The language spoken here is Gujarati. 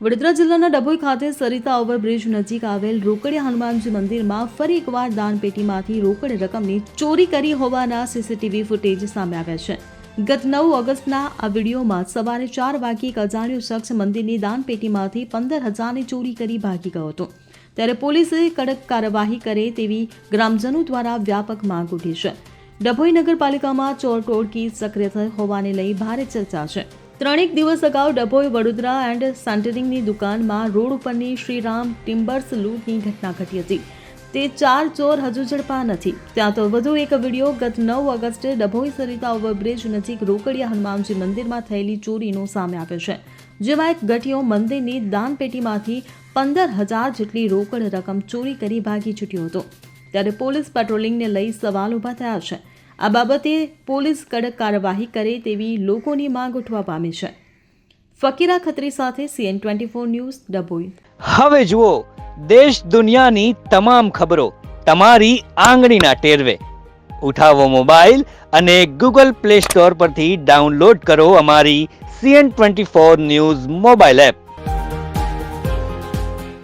વડોદરા જિલ્લાના ડભોઈ ખાતે સરિતા ઓવરબ્રિજ નજીક આવેલ રોકડિયા હનુમાનજી મંદિરમાં ફરી એકવાર દાનપેટીમાંથી રોકડ રકમની ચોરી કરી હોવાના સીસીટીવી ફૂટેજ સામે આવ્યા છે. ગત 9 ઓગસ્ટના આ વિડીયોમાં સવારે 4 વાગ્યે એક અજાણ્યો શખ્સ મંદિરની દાનપેટીમાંથી 15,000ની ચોરી કરી ભાગી ગયો હતો. ત્યારે પોલીસે કડક કાર્યવાહી કરે તેવી ગ્રામજનો દ્વારા વ્યાપક માંગ ઉઠી છે. ડભોઈ નગરપાલિકામાં ચોર ટોળકી સક્રિય હોવાને લઈ ભારે ચર્ચા છે. 3 દિવસ અગાઉ ડભોઈ વડોદરા એન્ડ સેન્ટરિંગની દુકાનમાં રોડ ઉપરની શ્રીરામ ટિમ્બર્સ લૂંટની ઘટના ઘટી હતી. તે 4 ચોર હજુ ઝડપા નથી. ત્યાં તો વધુ એક વિડીયો ગત 9 ઓગસ્ટે ડભોઈ સરિતા ઓવરબ્રિજ નજીક રોકડિયા હનુમાનજી મંદિરમાં થયેલી ચોરીનો સામે આવ્યો છે. જેમાં એક ગઠિયો મંદિરની દાનપેટીમાંથી 15,000 જેટલી રોકડ રકમ ચોરી કરી ભાગી છૂટ્યો હતો. ત્યારે પોલીસ પેટ્રોલિંગને લઈ સવાલ ઊભા થયા છે. આ બાબતે પોલીસ કડક કાર્યવાહી કરે તેવી લોકોની માંગ ઉઠવા પામી છે. ફકીરા ખત્રી સાથે CN24 ન્યૂઝ ડભોઈ. હવે જુઓ દેશ દુનિયાની તમામ ખબરો તમારી આંગળીના ટેરવે. ઉઠાવો મોબાઈલ અને Google Play Store પરથી ડાઉનલોડ કરો અમારી CN24 ન્યૂઝ મોબાઈલ એપ.